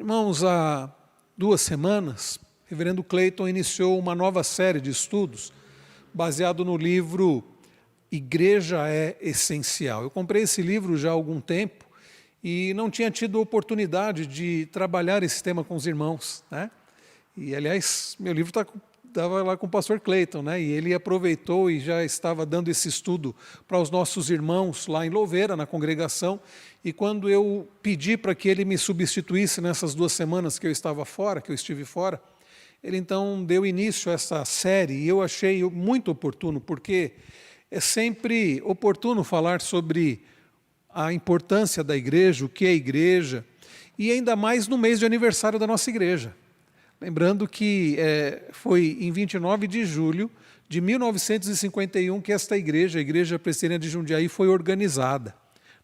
Irmãos, há 2 semanas, o reverendo Clayton iniciou uma nova série de estudos baseado no livro Igreja é Essencial. Eu comprei esse livro já há algum tempo e não tinha tido oportunidade de trabalhar esse tema com os irmãos, né? E, aliás, meu livro estava lá com o pastor Clayton, né? E ele aproveitou e já estava dando esse estudo para os nossos irmãos lá em Louveira, na congregação. E quando eu pedi para que ele me substituísse nessas 2 semanas que eu estava fora, que eu estive fora, ele então deu início a essa série e eu achei muito oportuno, porque é sempre oportuno falar sobre a importância da igreja, o que é igreja, e ainda mais no mês de aniversário da nossa igreja. Lembrando que foi em 29 de julho de 1951 que esta igreja, a Igreja Presbiteriana de Jundiaí, foi organizada.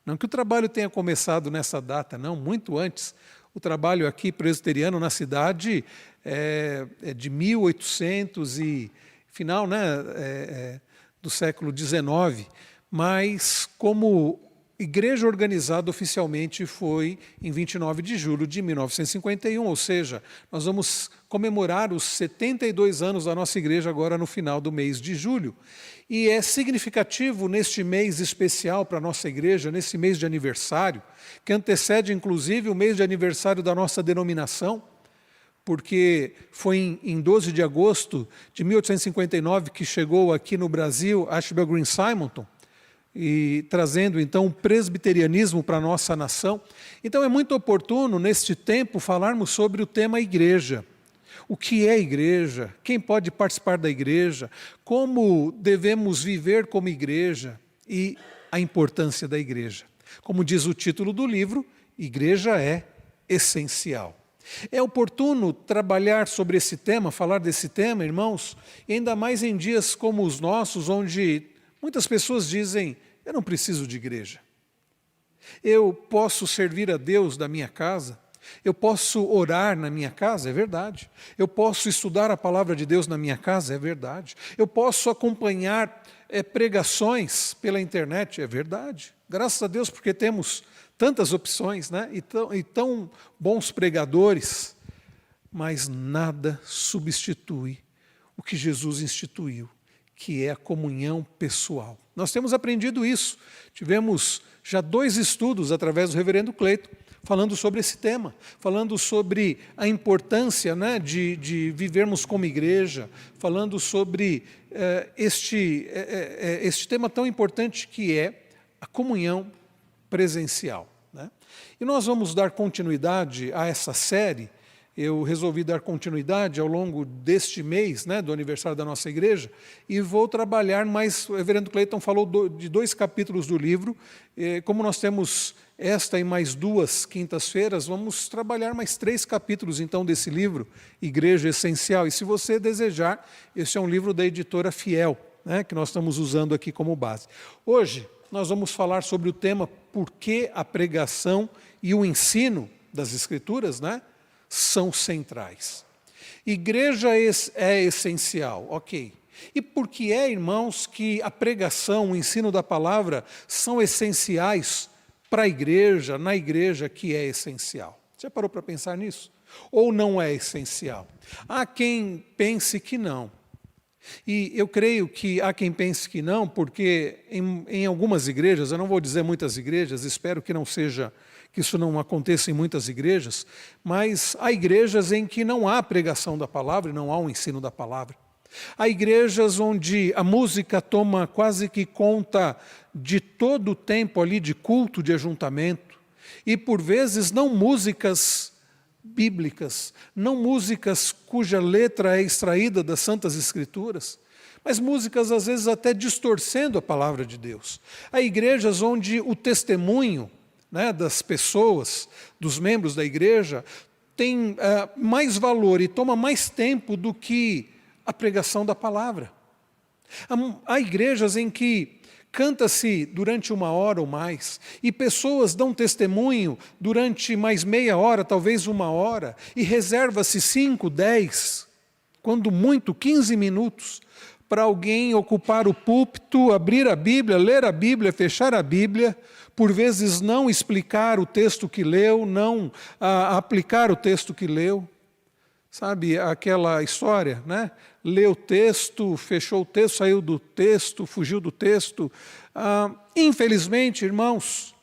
Não que o trabalho tenha começado nessa data, não, muito antes. O trabalho aqui presbiteriano na cidade é de 1800 e final, né, do século XIX, mas como igreja organizada oficialmente foi em 29 de julho de 1951, ou seja, nós vamos comemorar os 72 anos da nossa igreja agora no final do mês de julho. E é significativo neste mês especial para a nossa igreja, nesse mês de aniversário, que antecede inclusive o mês de aniversário da nossa denominação, porque foi em 12 de agosto de 1859 que chegou aqui no Brasil Archibald Green Simonton, e trazendo então o presbiterianismo para a nossa nação. Então é muito oportuno neste tempo falarmos sobre o tema igreja. O que é igreja? Quem pode participar da igreja? Como devemos viver como igreja? E a importância da igreja. Como diz o título do livro, igreja é essencial. É oportuno trabalhar sobre esse tema, falar desse tema, irmãos, e ainda mais em dias como os nossos, onde muitas pessoas dizem: eu não preciso de igreja. Eu posso servir a Deus da minha casa. Eu posso orar na minha casa, é verdade. Eu posso estudar a palavra de Deus na minha casa, é verdade. Eu posso acompanhar pregações pela internet, é verdade. Graças a Deus, porque temos tantas opções, né? E tão bons pregadores, mas nada substitui o que Jesus instituiu, que é a comunhão pessoal. Nós temos aprendido isso. Tivemos já 2 estudos através do reverendo Clayton, falando sobre esse tema, falando sobre a importância, né, de vivermos como igreja, falando sobre este tema tão importante que é a comunhão presencial, né? E nós vamos dar continuidade a essa série. Eu resolvi dar continuidade ao longo deste mês, né, do aniversário da nossa igreja, e vou trabalhar mais. O reverendo Clayton falou de 2 capítulos do livro. Como nós temos esta e mais 2 quintas-feiras, vamos trabalhar mais 3 capítulos, então, desse livro, Igreja Essencial. E se você desejar, esse é um livro da editora Fiel, né, que nós estamos usando aqui como base. Hoje, nós vamos falar sobre o tema por que a pregação e o ensino das Escrituras, né, são centrais. Igreja é essencial, ok. E por que irmãos, que a pregação, o ensino da palavra são essenciais para a igreja, na igreja que é essencial? Você parou para pensar nisso? Ou não é essencial? Há quem pense que não. E eu creio que há quem pense que não, porque em algumas igrejas, eu não vou dizer muitas igrejas, espero que isso não aconteça em muitas igrejas, mas há igrejas em que não há pregação da palavra, não há um ensino da palavra. Há igrejas onde a música toma quase que conta de todo o tempo ali de culto, de ajuntamento, e por vezes não músicas bíblicas, não músicas cuja letra é extraída das Santas Escrituras, mas músicas às vezes até distorcendo a palavra de Deus. Há igrejas onde o testemunho, né, das pessoas, dos membros da igreja, tem mais valor e toma mais tempo do que a pregação da palavra. Há igrejas em que canta-se durante 1 hora ou mais, e pessoas dão testemunho durante mais meia hora, talvez 1 hora, e reserva-se 5, 10, quando muito 15 minutos, para alguém ocupar o púlpito, abrir a Bíblia, ler a Bíblia, fechar a Bíblia, por vezes não explicar o texto que leu, não aplicar o texto que leu. Sabe aquela história, né? Leu o texto, fechou o texto, saiu do texto, fugiu do texto. Infelizmente, irmãos,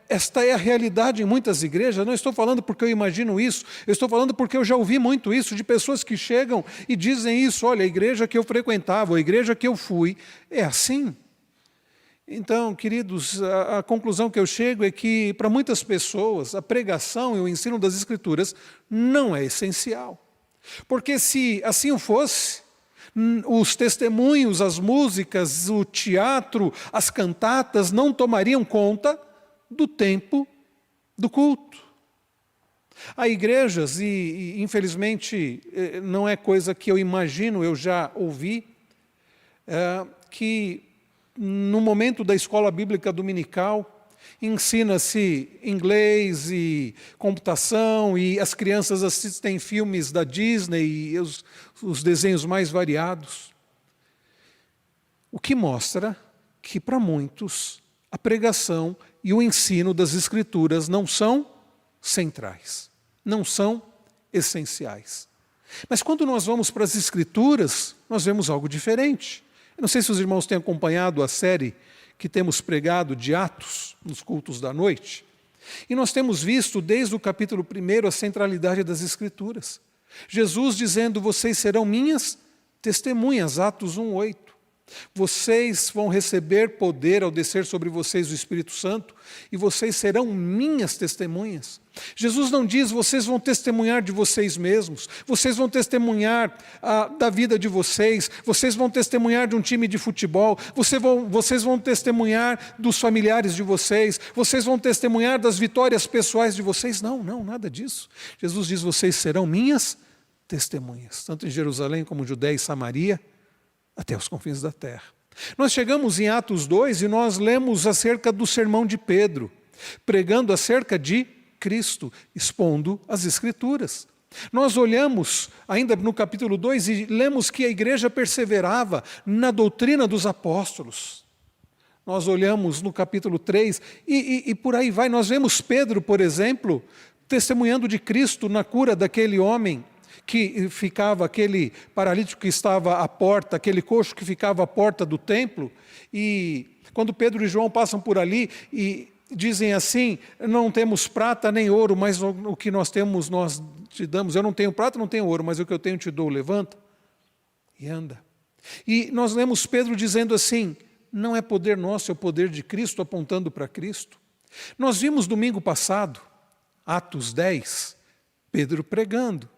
esta é a realidade em muitas igrejas. Não estou falando porque eu imagino isso, eu estou falando porque eu já ouvi muito isso de pessoas que chegam e dizem isso: olha, a igreja que eu frequentava, a igreja que eu fui, é assim. Então, queridos, a conclusão que eu chego é que, para muitas pessoas, a pregação e o ensino das Escrituras não é essencial. Porque se assim o fosse, os testemunhos, as músicas, o teatro, as cantatas não tomariam conta do tempo do culto. Há igrejas, e infelizmente não é coisa que eu imagino, eu já ouvi, que no momento da escola bíblica dominical, ensina-se inglês e computação, e as crianças assistem filmes da Disney e os desenhos mais variados. O que mostra que, para muitos, a pregação e o ensino das Escrituras não são centrais, não são essenciais. Mas quando nós vamos para as Escrituras, nós vemos algo diferente. Eu não sei se os irmãos têm acompanhado a série que temos pregado de Atos, nos cultos da noite. E nós temos visto, desde o capítulo 1, a centralidade das Escrituras. Jesus dizendo: vocês serão minhas testemunhas, Atos 1:8. Vocês vão receber poder ao descer sobre vocês o Espírito Santo, e vocês serão minhas testemunhas. Jesus não diz: vocês vão testemunhar de vocês mesmos, vocês vão testemunhar da vida de vocês vão testemunhar de um time de futebol, vocês vão testemunhar dos familiares de vocês vão testemunhar das vitórias pessoais de vocês. Não, nada disso. Jesus diz: vocês serão minhas testemunhas, tanto em Jerusalém como Judéia e Samaria, até os confins da terra. Nós chegamos em Atos 2 e nós lemos acerca do sermão de Pedro, pregando acerca de Cristo, expondo as Escrituras. Nós olhamos ainda no capítulo 2 e lemos que a igreja perseverava na doutrina dos apóstolos. Nós olhamos no capítulo 3 e por aí vai. Nós vemos Pedro, por exemplo, testemunhando de Cristo na cura daquele homem que ficava, aquele paralítico que estava à porta, aquele coxo que ficava à porta do templo. E quando Pedro e João passam por ali e dizem assim: não temos prata nem ouro, mas o que nós temos nós te damos. Eu não tenho prata, não tenho ouro, mas o que eu tenho te dou. Levanta e anda. E nós lemos Pedro dizendo assim: não é poder nosso, é o poder de Cristo, apontando para Cristo. Nós vimos domingo passado, Atos 10, Pedro pregando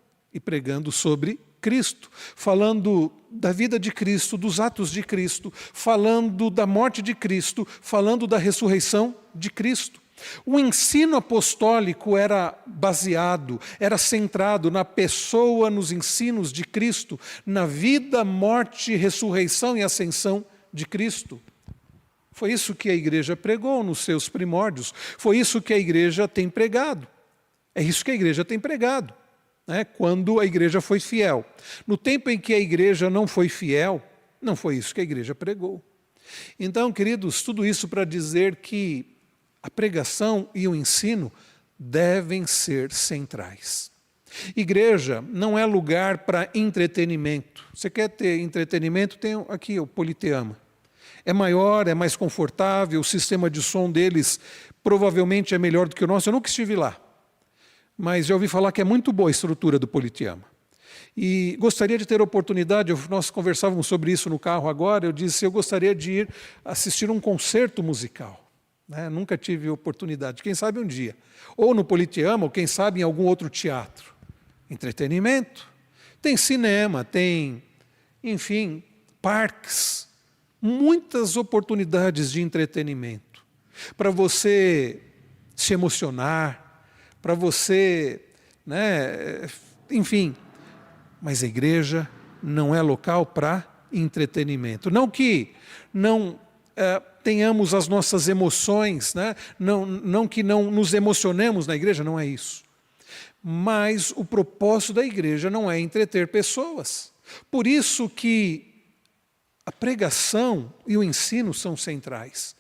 sobre Cristo, falando da vida de Cristo, dos atos de Cristo, falando da morte de Cristo, falando da ressurreição de Cristo. O ensino apostólico era baseado, era centrado na pessoa, nos ensinos de Cristo, na vida, morte, ressurreição e ascensão de Cristo. Foi isso que a igreja pregou nos seus primórdios, foi isso que a igreja tem pregado. É isso que a igreja tem pregado, quando a igreja foi fiel. No tempo em que a igreja não foi fiel, não foi isso que a igreja pregou. Então, queridos, tudo isso para dizer que a pregação e o ensino devem ser centrais. Igreja não é lugar para entretenimento. Você quer ter entretenimento? Tem aqui o Politeama. É maior, é mais confortável, o sistema de som deles provavelmente é melhor do que o nosso. Eu nunca estive lá, mas já ouvi falar que é muito boa a estrutura do Politeama. E gostaria de ter oportunidade, nós conversávamos sobre isso no carro agora, eu disse: eu gostaria de ir assistir um concerto musical. Nunca tive oportunidade, quem sabe um dia. Ou no Politeama, ou quem sabe em algum outro teatro. Entretenimento. Tem cinema, tem, enfim, parques. Muitas oportunidades de entretenimento. Para você se emocionar, para você, enfim. Mas a igreja não é local para entretenimento. Não que não tenhamos as nossas emoções, não que não nos emocionemos na igreja, não é isso. Mas o propósito da igreja não é entreter pessoas. Por isso que a pregação e o ensino são centrais.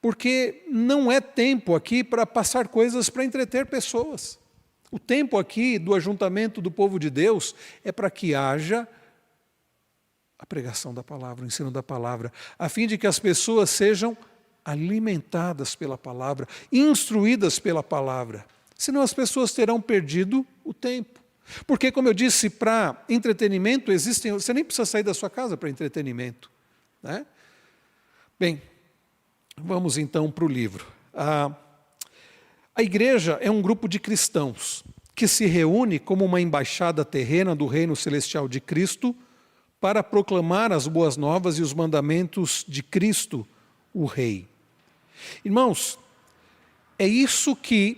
Porque não é tempo aqui para passar coisas para entreter pessoas. O tempo aqui do ajuntamento do povo de Deus é para que haja a pregação da palavra, o ensino da palavra, a fim de que as pessoas sejam alimentadas pela palavra, instruídas pela palavra. Senão as pessoas terão perdido o tempo. Porque, como eu disse, para entretenimento existem... Você nem precisa sair da sua casa para entretenimento, né? Bem, vamos então para o livro. A igreja é um grupo de cristãos que se reúne como uma embaixada terrena do reino celestial de Cristo para proclamar as boas novas e os mandamentos de Cristo, o Rei. Irmãos, é isso que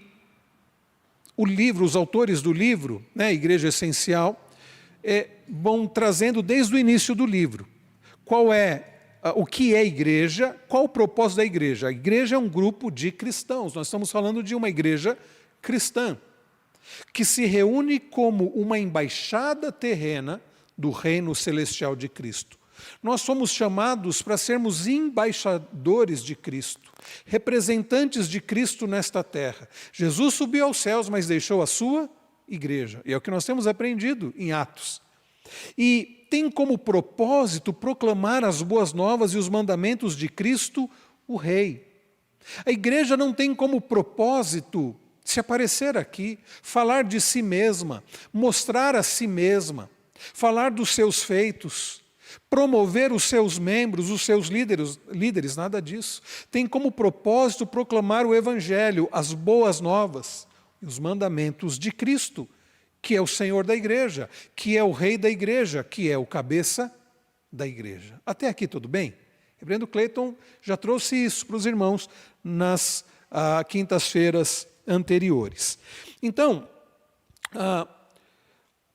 o livro, os autores do livro, né, Igreja Essencial, vão trazendo desde o início do livro. O que é igreja? Qual o propósito da igreja? A igreja é um grupo de cristãos. Nós estamos falando de uma igreja cristã, que se reúne como uma embaixada terrena do reino celestial de Cristo. Nós somos chamados para sermos embaixadores de Cristo, representantes de Cristo nesta terra. Jesus subiu aos céus, mas deixou a sua igreja. E é o que nós temos aprendido em Atos. E tem como propósito proclamar as boas novas e os mandamentos de Cristo, o Rei. A igreja não tem como propósito se aparecer aqui, falar de si mesma, mostrar a si mesma, falar dos seus feitos, promover os seus membros, os seus líderes, nada disso. Tem como propósito proclamar o Evangelho, as boas novas e os mandamentos de Cristo, que é o Senhor da igreja, que é o Rei da igreja, que é o cabeça da igreja. Até aqui tudo bem? Reverendo Clayton já trouxe isso para os irmãos nas quintas-feiras anteriores. Então,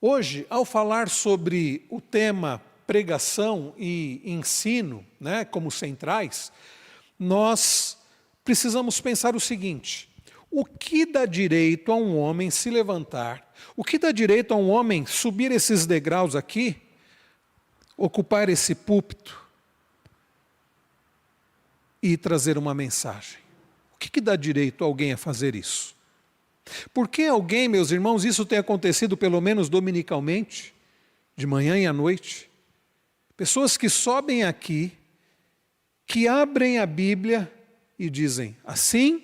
hoje, ao falar sobre o tema pregação e ensino, né, como centrais, nós precisamos pensar o seguinte: o que dá direito a um homem se levantar? O que dá direito a um homem subir esses degraus aqui, ocupar esse púlpito e trazer uma mensagem? O que dá direito a alguém a fazer isso? Por que alguém, meus irmãos, isso tem acontecido pelo menos dominicalmente, de manhã e à noite? Pessoas que sobem aqui, que abrem a Bíblia e dizem: assim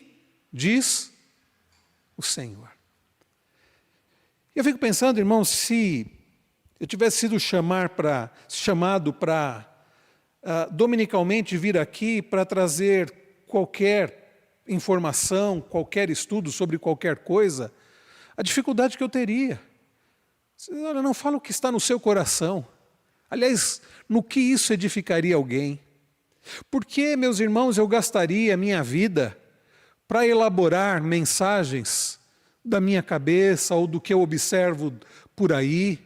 diz o Senhor. Eu fico pensando, irmãos, se eu tivesse sido chamado para dominicalmente vir aqui para trazer qualquer informação, qualquer estudo sobre qualquer coisa, a dificuldade que eu teria. Olha, não fala o que está no seu coração. Aliás, no que isso edificaria alguém? Por que, meus irmãos, eu gastaria a minha vida para elaborar mensagens da minha cabeça ou do que eu observo por aí?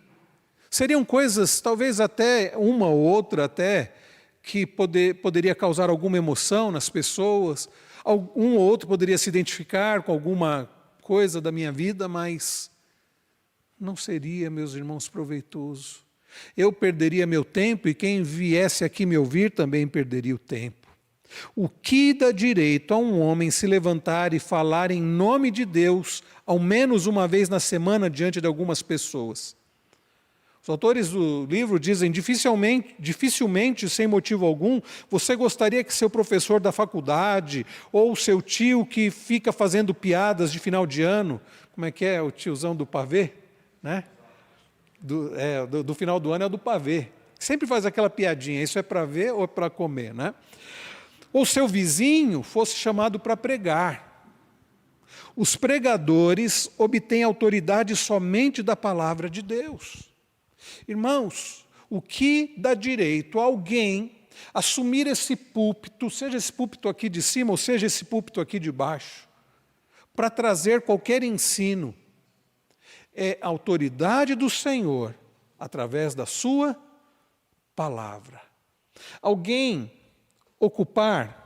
Seriam coisas, talvez até uma ou outra, até que poderia causar alguma emoção nas pessoas. Um ou outro poderia se identificar com alguma coisa da minha vida, mas não seria, meus irmãos, proveitoso. Eu perderia meu tempo e quem viesse aqui me ouvir também perderia o tempo. O que dá direito a um homem se levantar e falar em nome de Deus, ao menos uma vez na semana, diante de algumas pessoas? Os autores do livro dizem: dificilmente, sem motivo algum, você gostaria que seu professor da faculdade, ou seu tio que fica fazendo piadas de final de ano, como é que é o tiozão do pavê, né? Do final do ano é o do pavê. Sempre faz aquela piadinha: isso é para ver ou é para comer, né? Ou seu vizinho fosse chamado para pregar. Os pregadores obtêm autoridade somente da palavra de Deus. Irmãos, o que dá direito a alguém assumir esse púlpito, seja esse púlpito aqui de cima ou seja esse púlpito aqui de baixo, para trazer qualquer ensino? É a autoridade do Senhor através da sua palavra. Alguém ocupar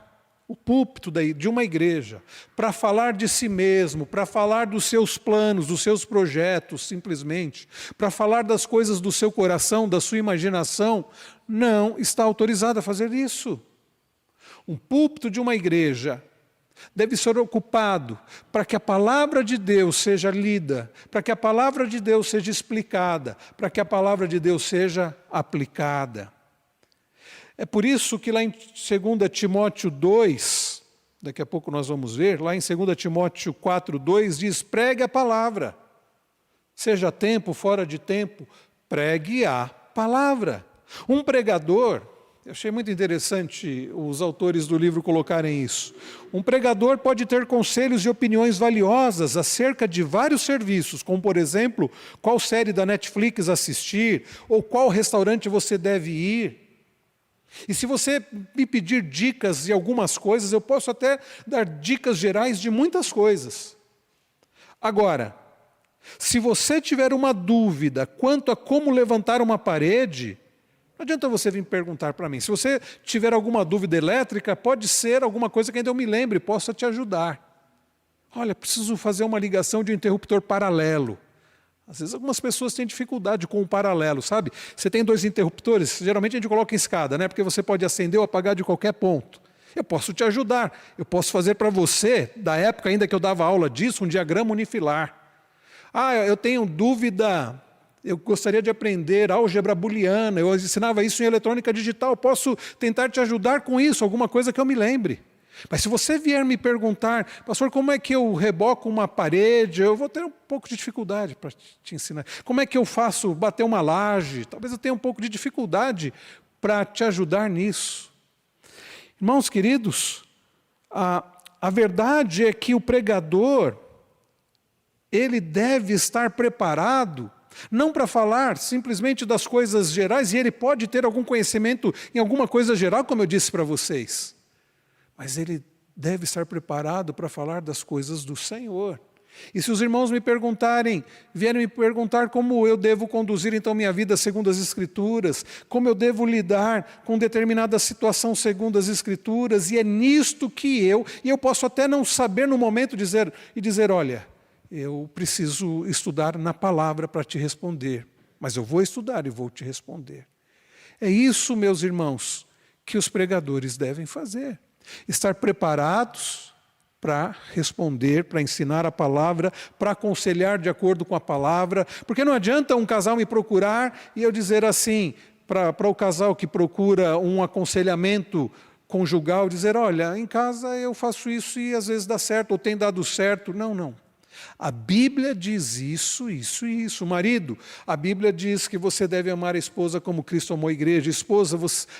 o púlpito de uma igreja para falar de si mesmo, para falar dos seus planos, dos seus projetos, simplesmente, para falar das coisas do seu coração, da sua imaginação, não está autorizado a fazer isso. Um púlpito de uma igreja deve ser ocupado para que a palavra de Deus seja lida, para que a palavra de Deus seja explicada, para que a palavra de Deus seja aplicada. É por isso que lá em 2 Timóteo 2, daqui a pouco nós vamos ver, lá em 2 Timóteo 4, 2, diz: pregue a palavra, seja tempo, fora de tempo, pregue a palavra. Um pregador, eu achei muito interessante os autores do livro colocarem isso. Um pregador pode ter conselhos e opiniões valiosas acerca de vários serviços, como, por exemplo, qual série da Netflix assistir, ou qual restaurante você deve ir. E se você me pedir dicas de algumas coisas, eu posso até dar dicas gerais de muitas coisas. Agora, se você tiver uma dúvida quanto a como levantar uma parede, não adianta você vir perguntar para mim. Se você tiver alguma dúvida elétrica, pode ser alguma coisa que ainda eu me lembre, possa te ajudar. Olha, preciso fazer uma ligação de um interruptor paralelo. Às vezes algumas pessoas têm dificuldade com o paralelo, sabe? Você tem 2 interruptores, geralmente a gente coloca em escada, né? Porque você pode acender ou apagar de qualquer ponto. Eu posso te ajudar, eu posso fazer para você, da época ainda que eu dava aula disso, um diagrama unifilar. Ah, eu tenho dúvida, eu gostaria de aprender álgebra booleana, eu ensinava isso em eletrônica digital, posso tentar te ajudar com isso, alguma coisa que eu me lembre. Mas se você vier me perguntar, pastor, como é que eu reboco uma parede, eu vou ter um pouco de dificuldade para te ensinar. Como é que eu faço bater uma laje? Talvez eu tenha um pouco de dificuldade para te ajudar nisso. Irmãos queridos, a verdade é que o pregador, ele deve estar preparado, não para falar simplesmente das coisas gerais, e ele pode ter algum conhecimento em alguma coisa geral, como eu disse para vocês. Mas ele deve estar preparado para falar das coisas do Senhor. E se os irmãos me perguntarem, vierem me perguntar como eu devo conduzir então minha vida segundo as Escrituras, como eu devo lidar com determinada situação segundo as Escrituras, e é nisto que eu posso até não saber no momento dizer, olha, eu preciso estudar na palavra para te responder, mas eu vou estudar e vou te responder. É isso, meus irmãos, que os pregadores devem fazer. Estar preparados para responder, para ensinar a palavra, para aconselhar de acordo com a palavra, porque não adianta um casal me procurar e eu dizer assim, para o casal que procura um aconselhamento conjugal, dizer, olha, em casa eu faço isso e às vezes dá certo, ou tem dado certo. Não. A Bíblia diz isso e isso. Marido, a Bíblia diz que você deve amar a esposa como Cristo amou a igreja. Esposa,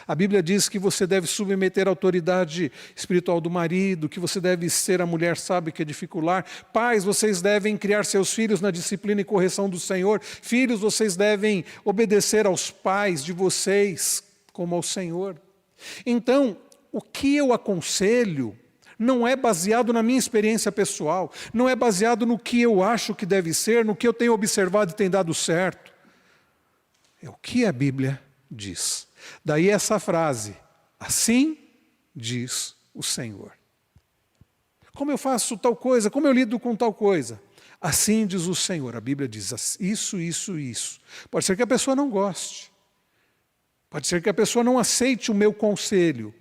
a Bíblia diz que você deve submeter a autoridade espiritual do marido, que você deve ser a mulher sábia que edificar. Pais, vocês devem criar seus filhos na disciplina e correção do Senhor. Filhos, vocês devem obedecer aos pais de vocês como ao Senhor. Então, o que eu aconselho não é baseado na minha experiência pessoal, não é baseado no que eu acho que deve ser, no que eu tenho observado e tem dado certo. É o que a Bíblia diz. Daí essa frase, assim diz o Senhor. Como eu faço tal coisa, como eu lido com tal coisa? Assim diz o Senhor. A Bíblia diz isso. Pode ser que a pessoa não goste, pode ser que a pessoa não aceite o meu conselho,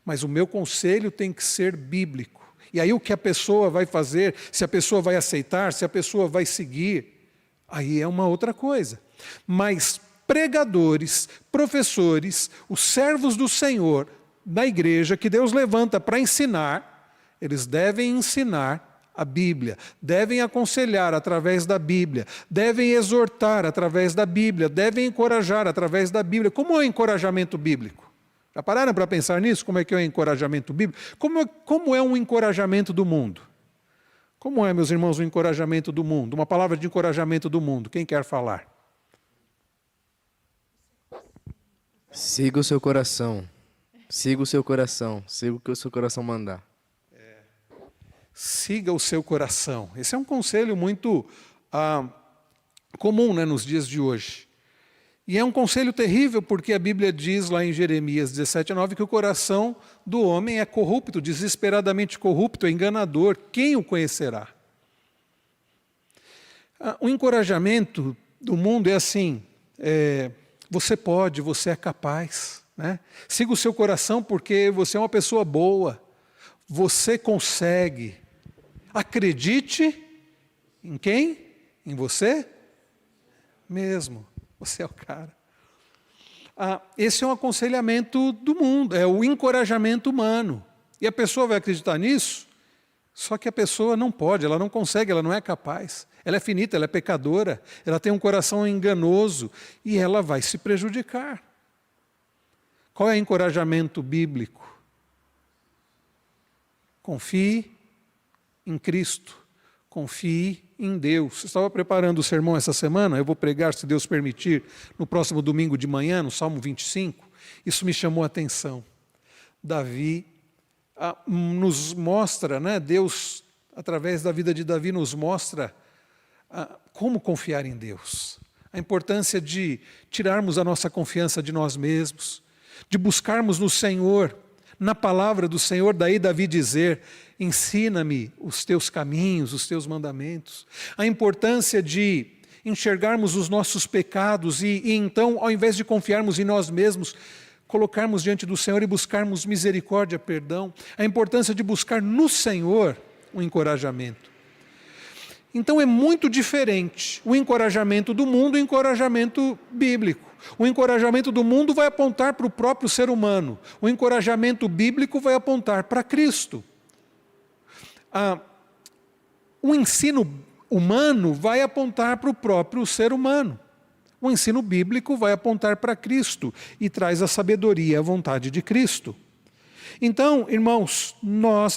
mas o meu conselho tem que ser bíblico. E aí o que a pessoa vai fazer, se a pessoa vai aceitar, se a pessoa vai seguir, aí é uma outra coisa. Mas pregadores, professores, os servos do Senhor, da igreja, que Deus levanta para ensinar, eles devem ensinar a Bíblia, devem aconselhar através da Bíblia, devem exortar através da Bíblia, devem encorajar através da Bíblia. Como é o encorajamento bíblico? Já pararam para pensar nisso? Como é que é o encorajamento bíblico? Como é um encorajamento do mundo? Como é, meus irmãos, o encorajamento do mundo? Uma palavra de encorajamento do mundo. Quem quer falar? Siga o seu coração. Siga o seu coração. Siga o que o seu coração mandar. Siga o seu coração. Esse é um conselho muito comum, né, nos dias de hoje. E é um conselho terrível, porque a Bíblia diz lá em Jeremias 17:9 que o coração do homem é corrupto, desesperadamente corrupto, é enganador. Quem o conhecerá? O encorajamento do mundo é assim, você pode, você é capaz. né? Siga o seu coração porque você é uma pessoa boa. Você consegue. Acredite em quem? Em você mesmo. Você é o cara. Esse é um aconselhamento do mundo, é o encorajamento humano. E a pessoa vai acreditar nisso, só que a pessoa não pode, ela não consegue, ela não é capaz. Ela é finita, ela é pecadora, ela tem um coração enganoso e ela vai se prejudicar. Qual é o encorajamento bíblico? Confie em Cristo, confie em Deus. Eu estava preparando o sermão essa semana, eu vou pregar, se Deus permitir, no próximo domingo de manhã, no Salmo 25. Isso me chamou a atenção. Davi nos mostra, né, Deus, através da vida de Davi, nos mostra como confiar em Deus. A importância de tirarmos a nossa confiança de nós mesmos, de buscarmos no Senhor, na palavra do Senhor, daí Davi dizer, ensina-me os teus caminhos, os teus mandamentos. A importância de enxergarmos os nossos pecados e então, ao invés de confiarmos em nós mesmos, colocarmos diante do Senhor e buscarmos misericórdia, perdão. A importância de buscar no Senhor um encorajamento. Então é muito diferente o encorajamento do mundo e o encorajamento bíblico. O encorajamento do mundo vai apontar para o próprio ser humano. O encorajamento bíblico vai apontar para Cristo. O ensino humano vai apontar para o próprio ser humano. O ensino bíblico vai apontar para Cristo e traz a sabedoria e a vontade de Cristo. Então, irmãos,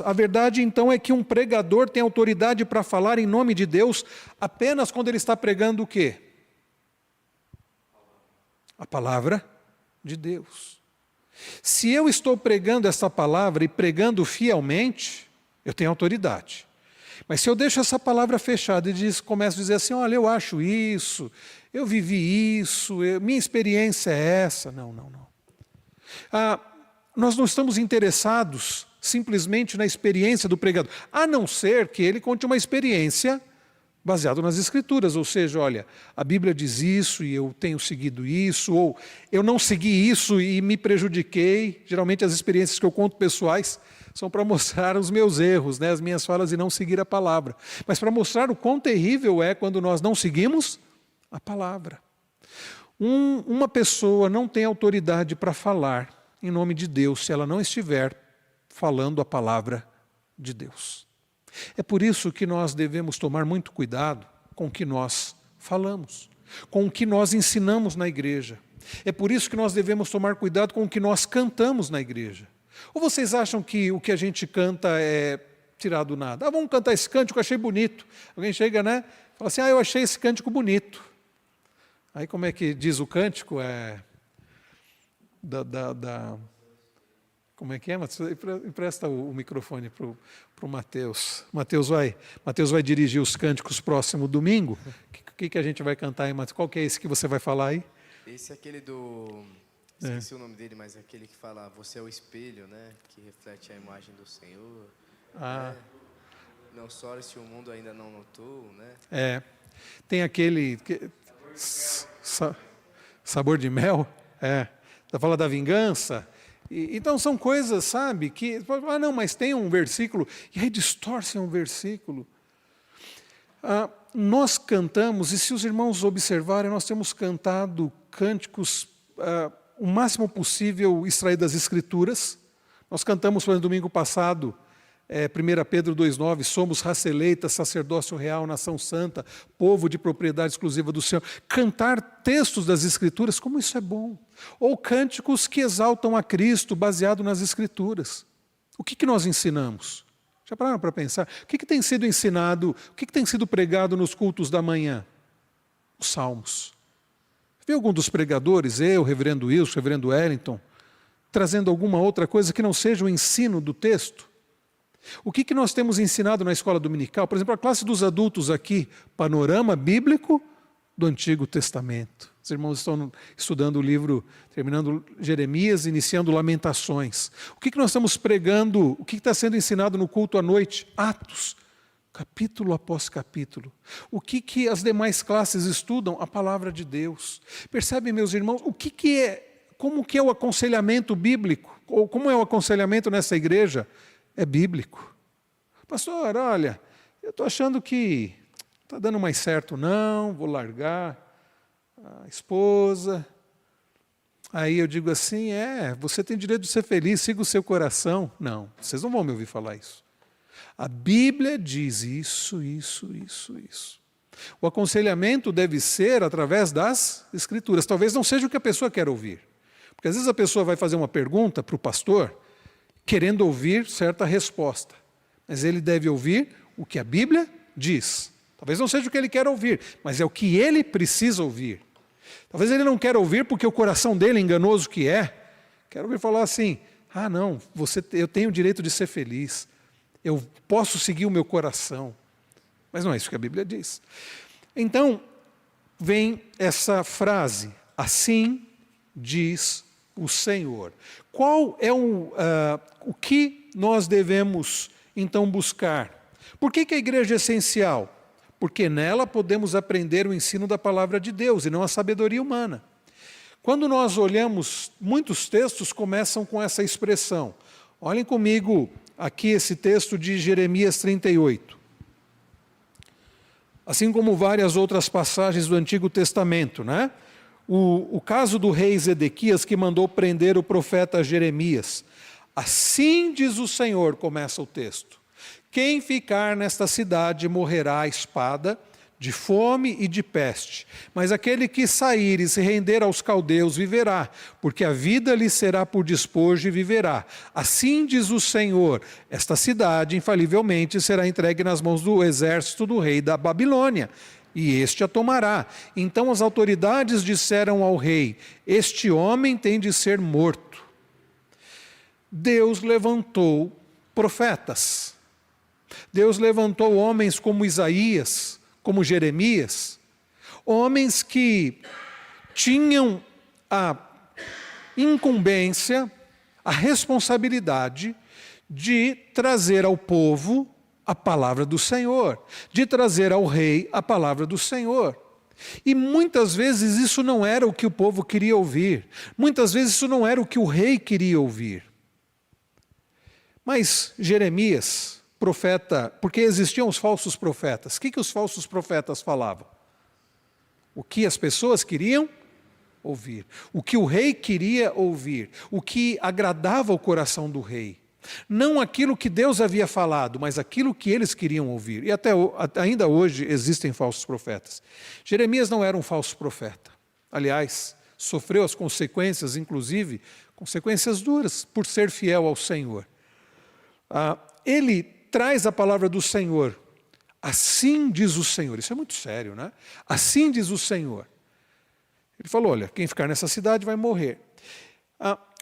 a verdade então é que um pregador tem autoridade para falar em nome de Deus apenas quando ele está pregando o quê? A palavra de Deus. Se eu estou pregando essa palavra e pregando fielmente, eu tenho autoridade. Mas se eu deixo essa palavra fechada e começo a dizer assim, olha, eu acho isso, eu vivi isso, minha experiência é essa. Não. Nós não estamos interessados simplesmente na experiência do pregador, a não ser que ele conte uma experiência baseada nas Escrituras, ou seja, olha, a Bíblia diz isso e eu tenho seguido isso, ou eu não segui isso e me prejudiquei. Geralmente as experiências que eu conto pessoais são para mostrar os meus erros, né, as minhas falas e não seguir a palavra. Mas para mostrar o quão terrível é quando nós não seguimos a palavra. Uma pessoa não tem autoridade para falar em nome de Deus se ela não estiver falando a palavra de Deus. É por isso que nós devemos tomar muito cuidado com o que nós falamos, com o que nós ensinamos na igreja. É por isso que nós devemos tomar cuidado com o que nós cantamos na igreja. Ou vocês acham que o que a gente canta é tirado do nada? Vamos cantar esse cântico, eu achei bonito. Alguém chega, né? Fala assim, eu achei esse cântico bonito. Aí como é que diz o cântico? Como é que é, Mateus? Empresta o microfone para o Mateus. Mateus vai dirigir os cânticos próximo domingo. O que a gente vai cantar aí, Mateus? Qual que é esse que você vai falar aí? Esse é aquele do... Esqueci o nome dele, mas é aquele que fala, você é o espelho, né? Que reflete a imagem do Senhor. Né? Não chore se o mundo ainda não notou, né? Tem aquele... Sabor de mel? Fala da vingança. Então são coisas, sabe, que... não, mas tem um versículo, e aí distorcem um versículo. Nós cantamos, e se os irmãos observarem, nós temos cantado cânticos o máximo possível extraídos das Escrituras. Nós cantamos, por exemplo, domingo passado, 1 Pedro 2,9, somos raça eleita, sacerdócio real, nação santa, povo de propriedade exclusiva do Senhor. Cantar textos das Escrituras, como isso é bom. Ou cânticos que exaltam a Cristo, baseado nas Escrituras. O que nós ensinamos? Já pararam para pensar? O que tem sido ensinado, o que tem sido pregado nos cultos da manhã? Os Salmos. Viu algum dos pregadores, eu, reverendo Wilson, reverendo Wellington, trazendo alguma outra coisa que não seja o ensino do texto? O que nós temos ensinado na escola dominical? Por exemplo, a classe dos adultos aqui, panorama bíblico do Antigo Testamento. Os irmãos estão estudando o livro, terminando Jeremias, iniciando Lamentações. O que nós estamos pregando, o que está sendo ensinado no culto à noite? Atos, capítulo após capítulo. O que as demais classes estudam? A palavra de Deus. Percebem, meus irmãos, como que é o aconselhamento bíblico? Ou como é o aconselhamento nessa igreja? É bíblico. Pastor, olha, eu estou achando que não está dando mais certo não, vou largar a esposa. Aí eu digo assim, você tem direito de ser feliz, siga o seu coração. Não, vocês não vão me ouvir falar isso. A Bíblia diz isso. O aconselhamento deve ser através das Escrituras. Talvez não seja o que a pessoa quer ouvir. Porque às vezes a pessoa vai fazer uma pergunta para o pastor, querendo ouvir certa resposta. Mas ele deve ouvir o que a Bíblia diz. Talvez não seja o que ele quer ouvir, mas é o que ele precisa ouvir. Talvez ele não quer ouvir porque o coração dele, enganoso que quer ouvir falar assim, não, eu tenho o direito de ser feliz, eu posso seguir o meu coração. Mas não é isso que a Bíblia diz. Então, vem essa frase, assim diz o Senhor. Qual é o que nós devemos, então, buscar? Por que a igreja é essencial? Porque nela podemos aprender o ensino da palavra de Deus e não a sabedoria humana. Quando nós olhamos, muitos textos começam com essa expressão. Olhem comigo aqui esse texto de Jeremias 38. Assim como várias outras passagens do Antigo Testamento, né? O caso do rei Zedequias que mandou prender o profeta Jeremias. Assim diz o Senhor, começa o texto. Quem ficar nesta cidade morrerá à espada, de fome e de peste. Mas aquele que sair e se render aos caldeus viverá, porque a vida lhe será por despojo e viverá. Assim diz o Senhor, esta cidade infalivelmente será entregue nas mãos do exército do rei da Babilônia, e este a tomará. Então as autoridades disseram ao rei, este homem tem de ser morto. Deus levantou profetas. Deus levantou homens como Isaías, como Jeremias, homens que tinham a incumbência, a responsabilidade de trazer ao povo a palavra do Senhor, de trazer ao rei a palavra do Senhor. E muitas vezes isso não era o que o povo queria ouvir, muitas vezes isso não era o que o rei queria ouvir. Mas Jeremias, profeta, porque existiam os falsos profetas. O que os falsos profetas falavam? O que as pessoas queriam ouvir. O que o rei queria ouvir. O que agradava o coração do rei. Não aquilo que Deus havia falado, mas aquilo que eles queriam ouvir. E ainda hoje existem falsos profetas. Jeremias não era um falso profeta. Aliás, sofreu as consequências, inclusive, consequências duras, por ser fiel ao Senhor. Ele traz a palavra do Senhor. Assim diz o Senhor. Isso é muito sério, né? Assim diz o Senhor. Ele falou, olha, quem ficar nessa cidade vai morrer.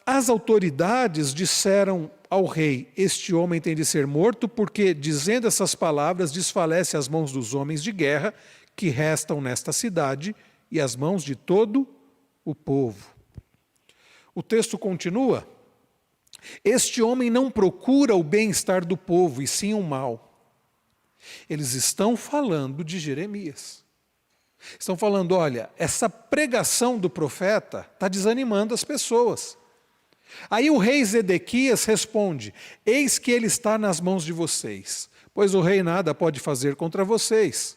As autoridades disseram ao rei, este homem tem de ser morto, porque, dizendo essas palavras, desfalece as mãos dos homens de guerra que restam nesta cidade e as mãos de todo o povo. O texto continua. Este homem não procura o bem-estar do povo, e sim o mal. Eles estão falando de Jeremias. Estão falando, olha, essa pregação do profeta está desanimando as pessoas. Aí o rei Zedequias responde, eis que ele está nas mãos de vocês, pois o rei nada pode fazer contra vocês.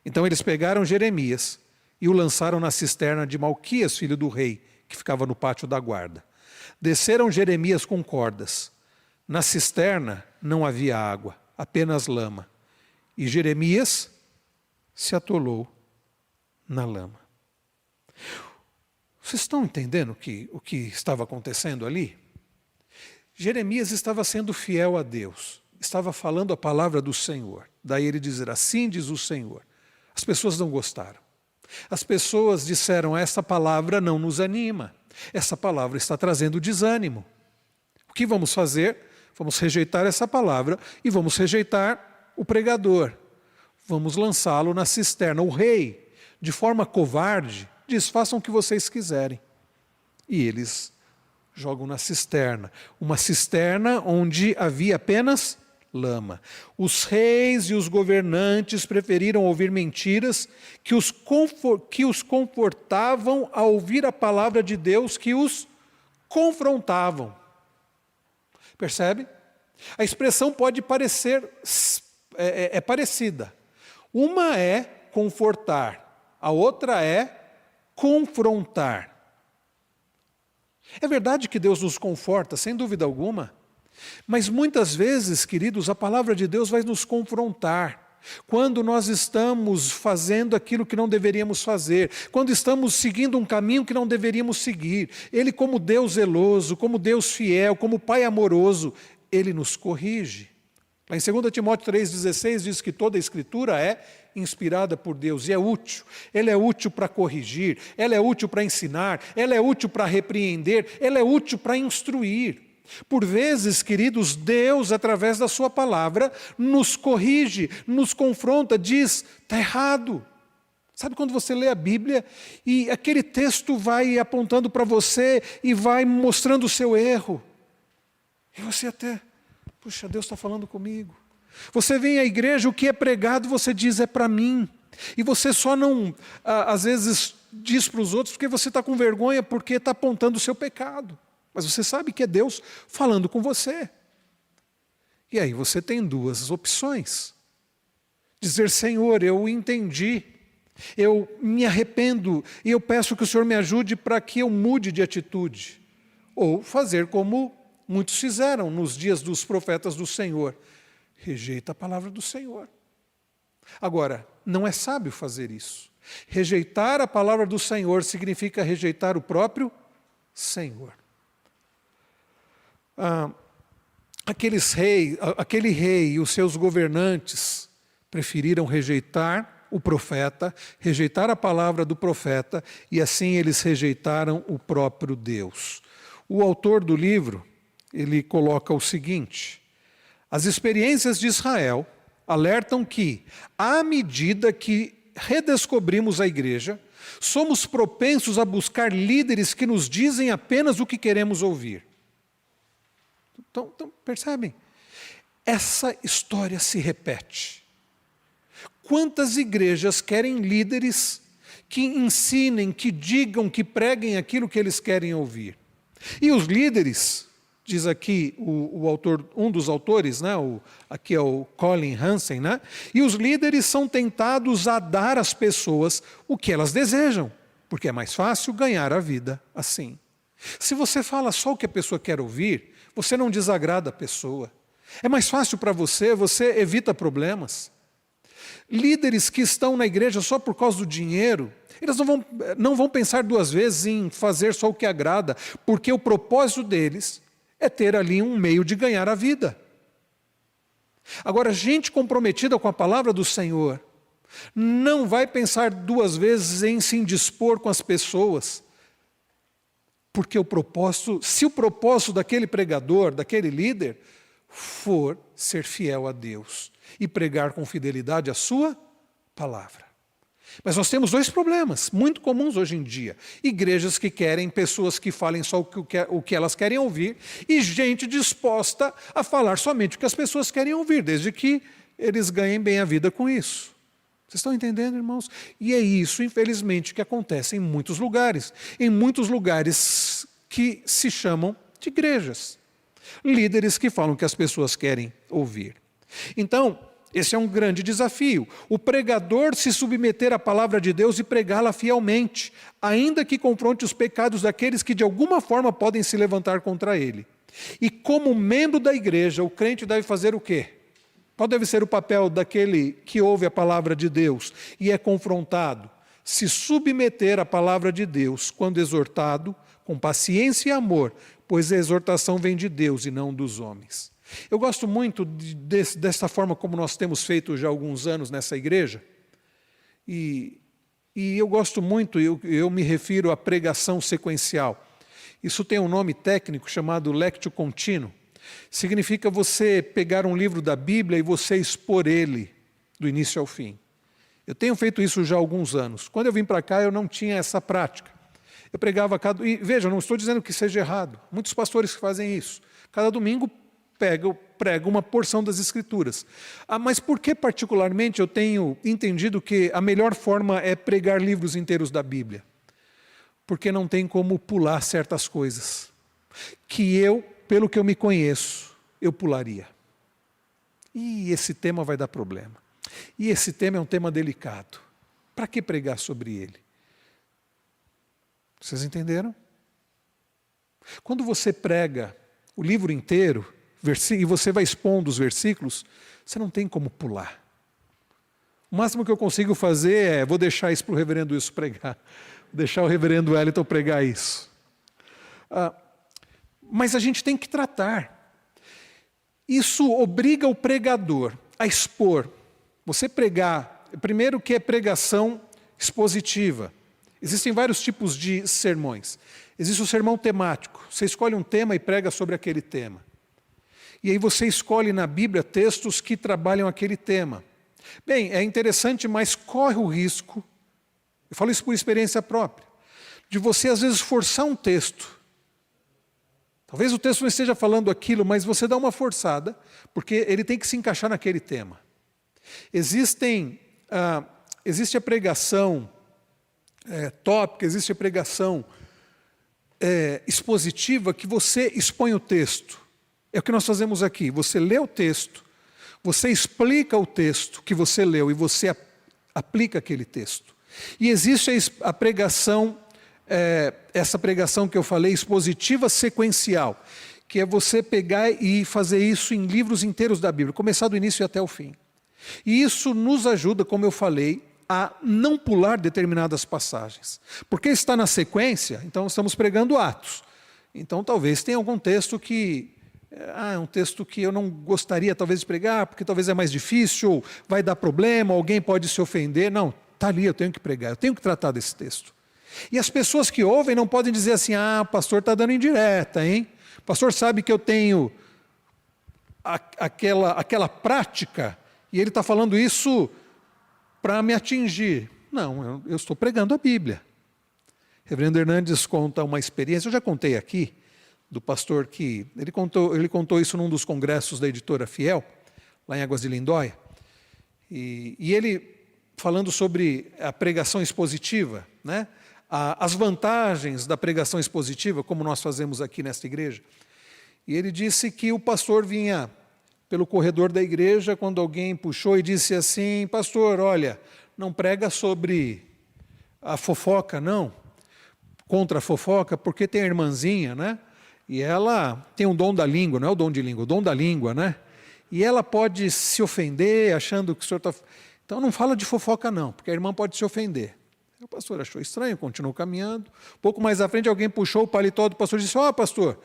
Então eles pegaram Jeremias e o lançaram na cisterna de Malquias, filho do rei, que ficava no pátio da guarda. Desceram Jeremias com cordas. Na cisterna não havia água, apenas lama. E Jeremias se atolou na lama. Vocês estão entendendo o que estava acontecendo ali? Jeremias estava sendo fiel a Deus, estava falando a palavra do Senhor. Daí ele dizer, assim diz o Senhor. As pessoas não gostaram. As pessoas disseram, essa palavra não nos anima. Essa palavra está trazendo desânimo. O que vamos fazer? Vamos rejeitar essa palavra e vamos rejeitar o pregador. Vamos lançá-lo na cisterna. O rei, de forma covarde, diz, façam o que vocês quiserem. E eles jogam na cisterna. Uma cisterna onde havia apenas lama. Os reis e os governantes preferiram ouvir mentiras que os confortavam a ouvir a palavra de Deus que os confrontavam. Percebe? A expressão pode parecer parecida. Uma é confortar, a outra é confrontar. É verdade que Deus nos conforta, sem dúvida alguma, mas muitas vezes, queridos, a palavra de Deus vai nos confrontar. Quando nós estamos fazendo aquilo que não deveríamos fazer, quando estamos seguindo um caminho que não deveríamos seguir, Ele, como Deus zeloso, como Deus fiel, como Pai amoroso, Ele nos corrige. Lá em 2 Timóteo 3,16 diz que toda a Escritura é inspirada por Deus e é útil. Ela é útil para corrigir, ela é útil para ensinar, ela é útil para repreender, ela é útil para instruir. Por vezes, queridos, Deus, através da sua palavra, nos corrige, nos confronta, diz, está errado. Sabe quando você lê a Bíblia e aquele texto vai apontando para você e vai mostrando o seu erro? E você até, puxa, Deus está falando comigo. Você vem à igreja, o que é pregado, você diz, é para mim. E você só não, às vezes, diz para os outros porque você está com vergonha, porque está apontando o seu pecado. Mas você sabe que é Deus falando com você. E aí você tem duas opções. Dizer, Senhor, eu entendi, eu me arrependo e eu peço que o Senhor me ajude para que eu mude de atitude. Ou fazer como muitos fizeram nos dias dos profetas do Senhor. Rejeita a palavra do Senhor. Agora, não é sábio fazer isso. Rejeitar a palavra do Senhor significa rejeitar o próprio Senhor. Aquele rei e os seus governantes preferiram rejeitar o profeta, rejeitar a palavra do profeta, e assim eles rejeitaram o próprio Deus. O autor do livro, ele coloca o seguinte: as experiências de Israel alertam que, à medida que redescobrimos a igreja, somos propensos a buscar líderes que nos dizem apenas o que queremos ouvir. Então, percebem? Essa história se repete. Quantas igrejas querem líderes que ensinem, que digam, que preguem aquilo que eles querem ouvir? E os líderes, diz aqui o autor, um dos autores, né, aqui é o Colin Hansen, né, e os líderes são tentados a dar às pessoas o que elas desejam, porque é mais fácil ganhar a vida assim. Se você fala só o que a pessoa quer ouvir, você não desagrada a pessoa. É mais fácil para você, você evita problemas. Líderes que estão na igreja só por causa do dinheiro, eles não vão pensar duas vezes em fazer só o que agrada, porque o propósito deles é ter ali um meio de ganhar a vida. Agora, gente comprometida com a palavra do Senhor não vai pensar duas vezes em se indispor com as pessoas, porque se o propósito daquele pregador, daquele líder, for ser fiel a Deus e pregar com fidelidade a sua palavra. Mas nós temos dois problemas muito comuns hoje em dia. Igrejas que querem pessoas que falem só o que elas querem ouvir e gente disposta a falar somente o que as pessoas querem ouvir, desde que eles ganhem bem a vida com isso. Vocês estão entendendo, irmãos? E é isso, infelizmente, que acontece em muitos lugares que se chamam de igrejas. Líderes que falam o que as pessoas querem ouvir. Então, esse é um grande desafio. O pregador se submeter à palavra de Deus e pregá-la fielmente, ainda que confronte os pecados daqueles que de alguma forma podem se levantar contra ele. E como membro da igreja, o crente deve fazer o quê? Qual deve ser o papel daquele que ouve a palavra de Deus e é confrontado? Se submeter à palavra de Deus quando exortado, com paciência e amor, pois a exortação vem de Deus e não dos homens. Eu gosto muito dessa forma como nós temos feito já há alguns anos nessa igreja, e eu gosto muito, eu me refiro à pregação sequencial. Isso tem um nome técnico chamado lectio continuo. Significa você pegar um livro da Bíblia e você expor ele do início ao fim. Eu tenho feito isso já há alguns anos. Quando eu vim para cá, eu não tinha essa prática. Eu pregava e veja, não estou dizendo que seja errado. Muitos pastores que fazem isso. Cada domingo prego uma porção das Escrituras. Mas por que particularmente eu tenho entendido que a melhor forma é pregar livros inteiros da Bíblia? Porque não tem como pular certas coisas, que eu, pelo que eu me conheço, eu pularia. E esse tema vai dar problema. E esse tema é um tema delicado. Para que pregar sobre ele? Vocês entenderam? Quando você prega o livro inteiro, e você vai expondo os versículos, você não tem como pular. O máximo que eu consigo fazer é, vou deixar isso para o reverendo Wilson pregar, vou deixar o reverendo Wellington pregar isso. Mas a gente tem que tratar. Isso obriga o pregador a expor. Você pregar, primeiro que é pregação expositiva. Existem vários tipos de sermões. Existe o sermão temático. Você escolhe um tema e prega sobre aquele tema. E aí você escolhe na Bíblia textos que trabalham aquele tema. Bem, é interessante, mas corre o risco, eu falo isso por experiência própria, de você às vezes forçar um texto. Talvez o texto não esteja falando aquilo, mas você dá uma forçada, porque ele tem que se encaixar naquele tema. Existe a pregação tópica, existe a pregação expositiva, que você expõe o texto. É o que nós fazemos aqui. Você lê o texto, você explica o texto que você leu e você aplica aquele texto. E existe a pregação, essa pregação que eu falei, expositiva sequencial, que é você pegar e fazer isso em livros inteiros da Bíblia, começar do início até o fim. E isso nos ajuda, como eu falei, a não pular determinadas passagens. Porque está na sequência, então estamos pregando Atos. Então talvez tenha algum texto que é um texto que eu não gostaria talvez de pregar, porque talvez é mais difícil, ou vai dar problema, alguém pode se ofender. Não, está ali, eu tenho que pregar, eu tenho que tratar desse texto. E as pessoas que ouvem não podem dizer assim, o pastor está dando indireta, hein? O pastor sabe que eu tenho aquela prática, e ele está falando isso para me atingir. Não, eu estou pregando a Bíblia. Reverendo Hernandes conta uma experiência, eu já contei aqui, do pastor que... Ele contou isso num dos congressos da editora Fiel, lá em Águas de Lindóia, e ele, falando sobre a pregação expositiva, né? As vantagens da pregação expositiva, como nós fazemos aqui nesta igreja, e ele disse que o pastor vinha pelo corredor da igreja, quando alguém puxou e disse assim, pastor, olha, não prega sobre a fofoca, não, contra a fofoca, porque tem a irmãzinha, né? E ela tem um dom da língua, não é o dom de língua, o dom da língua, né? E ela pode se ofender achando que o senhor está... Então não fala de fofoca não, porque a irmã pode se ofender. O pastor achou estranho, continuou caminhando. Um pouco mais à frente alguém puxou o paletó do pastor e disse, pastor,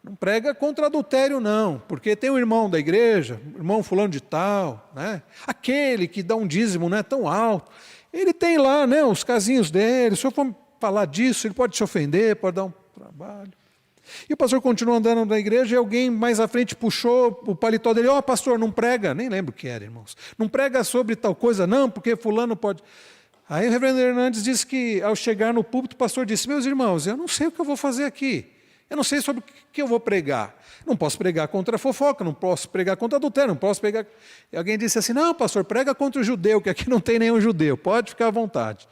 não prega contra adultério não, porque tem um irmão da igreja, irmão fulano de tal, né? Aquele que dá um dízimo não é tão alto. Ele tem lá, né, os casinhos dele, se o senhor for falar disso, ele pode se ofender, pode dar um trabalho. E o pastor continuou andando na igreja e alguém mais à frente puxou o paletó dele. Pastor, não prega, nem lembro o que era, irmãos. Não prega sobre tal coisa não, porque fulano pode... Aí o reverendo Hernandes disse que ao chegar no púlpito, o pastor disse, meus irmãos, eu não sei o que eu vou fazer aqui. Eu não sei sobre o que eu vou pregar. Não posso pregar contra a fofoca, não posso pregar contra adultério, não posso pregar... E alguém disse assim, não, pastor, prega contra o judeu, que aqui não tem nenhum judeu, pode ficar à vontade.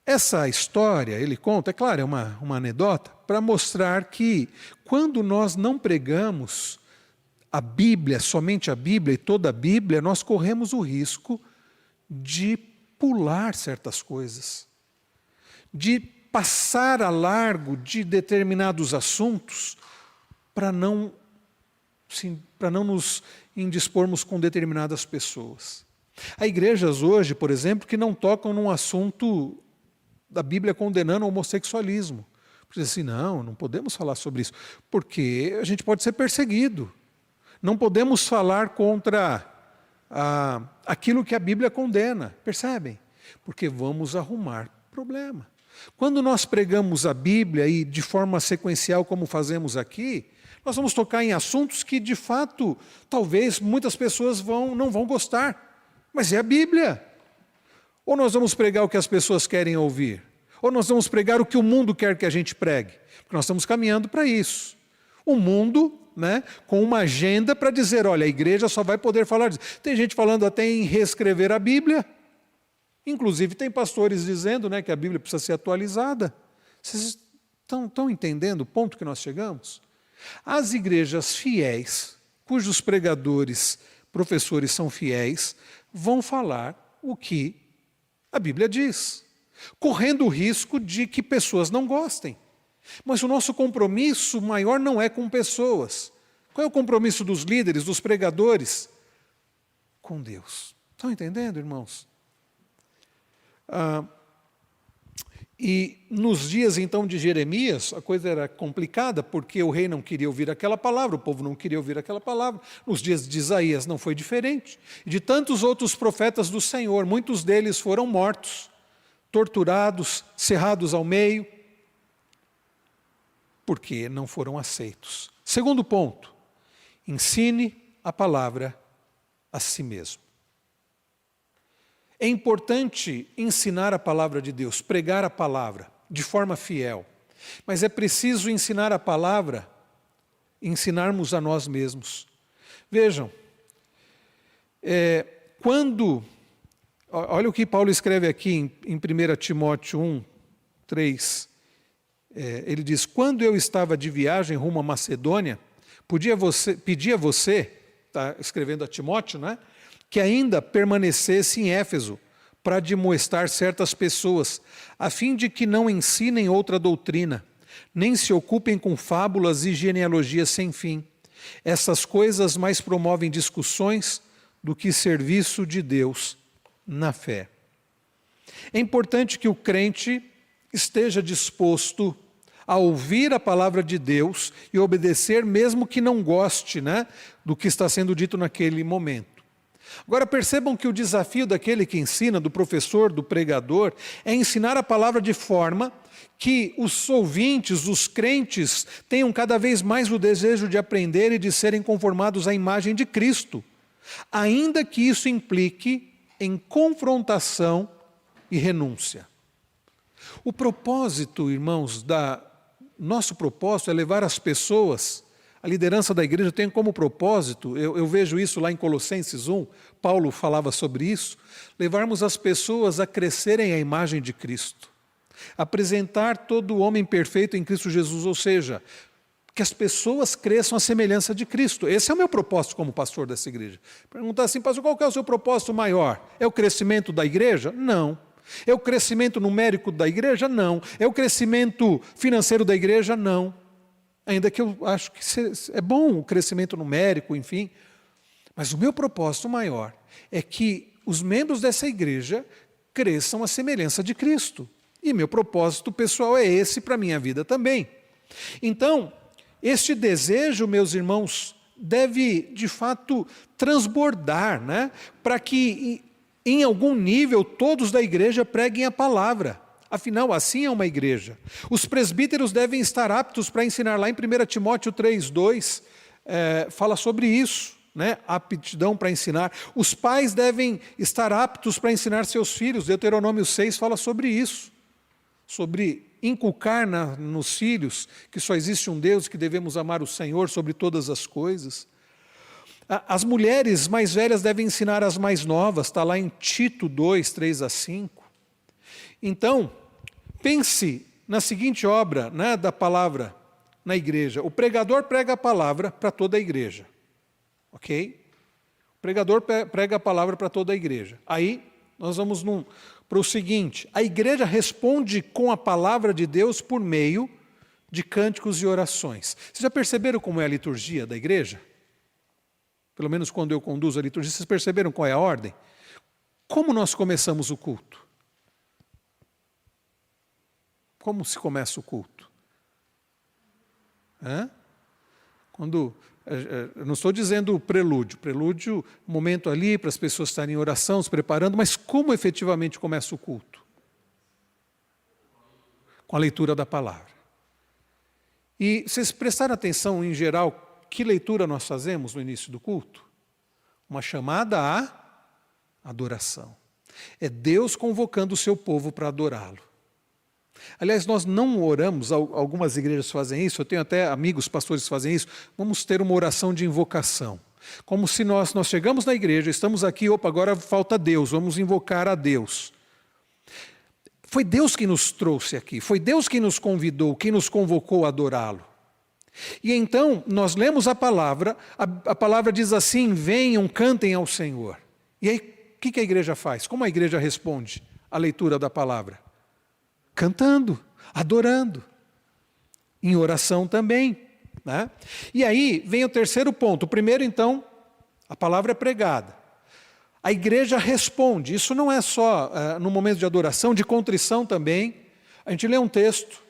Essa história, ele conta, é claro, é uma anedota, para mostrar que quando nós não pregamos a Bíblia, somente a Bíblia e toda a Bíblia, nós corremos o risco de pular certas coisas, de passar a largo de determinados assuntos para não nos indispormos com determinadas pessoas. Há igrejas hoje, por exemplo, que não tocam num assunto da Bíblia condenando o homossexualismo. Diz assim, não podemos falar sobre isso, porque a gente pode ser perseguido. Não podemos falar contra aquilo que a Bíblia condena, percebem? Porque vamos arrumar problema. Quando nós pregamos a Bíblia e de forma sequencial, como fazemos aqui, nós vamos tocar em assuntos que, de fato, talvez muitas pessoas não vão gostar, mas é a Bíblia. Ou nós vamos pregar o que as pessoas querem ouvir, ou nós vamos pregar o que o mundo quer que a gente pregue, porque nós estamos caminhando para isso. O mundo, né, com uma agenda para dizer, olha, a igreja só vai poder falar disso. Tem gente falando até em reescrever a Bíblia. Inclusive tem pastores dizendo, né, que a Bíblia precisa ser atualizada. Vocês estão entendendo o ponto que nós chegamos? As igrejas fiéis, cujos pregadores, professores são fiéis, vão falar o que a Bíblia diz, correndo o risco de que pessoas não gostem. Mas o nosso compromisso maior não é com pessoas. Qual é o compromisso dos líderes, dos pregadores? Com Deus. Estão entendendo, irmãos? E nos dias então de Jeremias, a coisa era complicada, porque o rei não queria ouvir aquela palavra, o povo não queria ouvir aquela palavra. Nos dias de Isaías não foi diferente. E de tantos outros profetas do Senhor, muitos deles foram mortos, torturados, cerrados ao meio, porque não foram aceitos. Segundo ponto, ensine a palavra a si mesmo. É importante ensinar a palavra de Deus, pregar a palavra de forma fiel. Mas é preciso ensinar a palavra, ensinarmos a nós mesmos. Vejam, olha o que Paulo escreve aqui em 1 Timóteo 1, 3. Ele diz, quando eu estava de viagem rumo à Macedônia, pedia você, está escrevendo a Timóteo, né? Que ainda permanecesse em Éfeso, para admoestar certas pessoas, a fim de que não ensinem outra doutrina, nem se ocupem com fábulas e genealogias sem fim. Essas coisas mais promovem discussões do que serviço de Deus na fé. É importante que o crente esteja disposto a ouvir a palavra de Deus e obedecer, mesmo que não goste, né, do que está sendo dito naquele momento. Agora percebam que o desafio daquele que ensina, do professor, do pregador, é ensinar a palavra de forma que os ouvintes, os crentes, tenham cada vez mais o desejo de aprender e de serem conformados à imagem de Cristo, ainda que isso implique em confrontação e renúncia. O propósito, irmãos, nosso propósito é levar as pessoas. A liderança da igreja tem como propósito, eu vejo isso lá em Colossenses 1, Paulo falava sobre isso, levarmos as pessoas a crescerem à imagem de Cristo, apresentar todo o homem perfeito em Cristo Jesus, ou seja, que as pessoas cresçam à semelhança de Cristo. Esse é o meu propósito como pastor dessa igreja. Perguntar assim, pastor, qual que é o seu propósito maior? É o crescimento da igreja? Não. É o crescimento numérico da igreja? Não. É o crescimento financeiro da igreja? Não. Ainda que eu acho que é bom o crescimento numérico, enfim. Mas o meu propósito maior é que os membros dessa igreja cresçam à semelhança de Cristo. E meu propósito pessoal é esse para a minha vida também. Então, este desejo, meus irmãos, deve de fato transbordar, né? Para que em algum nível todos da igreja preguem a palavra. Afinal, assim é uma igreja. Os presbíteros devem estar aptos para ensinar. Lá em 1 Timóteo 3:2, fala sobre isso, né? Aptidão para ensinar. Os pais devem estar aptos para ensinar seus filhos. Deuteronômio 6 fala sobre isso. Sobre inculcar nos filhos que só existe um Deus, que devemos amar o Senhor sobre todas as coisas. As mulheres mais velhas devem ensinar as mais novas. Está lá em Tito 2, 3-5. Então, pense na seguinte obra, né, da palavra na igreja. O pregador prega a palavra para toda a igreja. Ok? O pregador prega a palavra para toda a igreja. Aí, nós vamos para o seguinte. A igreja responde com a palavra de Deus por meio de cânticos e orações. Vocês já perceberam como é a liturgia da igreja? Pelo menos quando eu conduzo a liturgia, vocês perceberam qual é a ordem? Como nós começamos o culto? Como se começa o culto? Eu não estou dizendo o prelúdio, momento ali para as pessoas estarem em oração, se preparando, mas como efetivamente começa o culto? Com a leitura da palavra. E vocês prestaram atenção, em geral, que leitura nós fazemos no início do culto? Uma chamada à adoração. É Deus convocando o seu povo para adorá-lo. Aliás, nós não oramos, algumas igrejas fazem isso, eu tenho até amigos pastores que fazem isso, vamos ter uma oração de invocação. Como se nós chegamos na igreja, estamos aqui, opa, agora falta Deus, vamos invocar a Deus. Foi Deus que nos trouxe aqui, foi Deus que nos convidou, quem nos convocou a adorá-lo. E então, nós lemos a palavra diz assim, venham, cantem ao Senhor. E aí, o que a igreja faz? Como a igreja responde à leitura da palavra? Cantando, adorando, em oração também. Né? E aí vem o terceiro ponto. O primeiro, então, a palavra é pregada. A igreja responde. Isso não é só no momento de adoração, de contrição também. A gente lê um texto,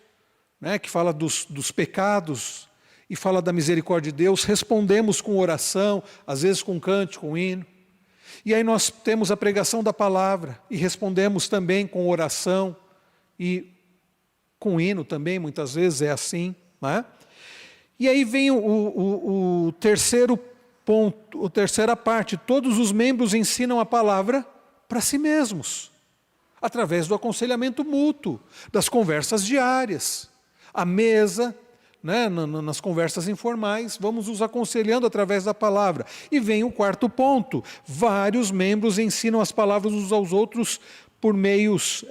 né, que fala dos pecados e fala da misericórdia de Deus. Respondemos com oração, às vezes com cântico, com hino. E aí nós temos a pregação da palavra e respondemos também com oração e com hino também, muitas vezes é assim. Né? E aí vem o terceiro ponto, a terceira parte. Todos os membros ensinam a palavra para si mesmos, através do aconselhamento mútuo, das conversas diárias, à mesa, né, nas conversas informais, vamos nos aconselhando através da palavra. E vem o quarto ponto, vários membros ensinam as palavras uns aos outros por meios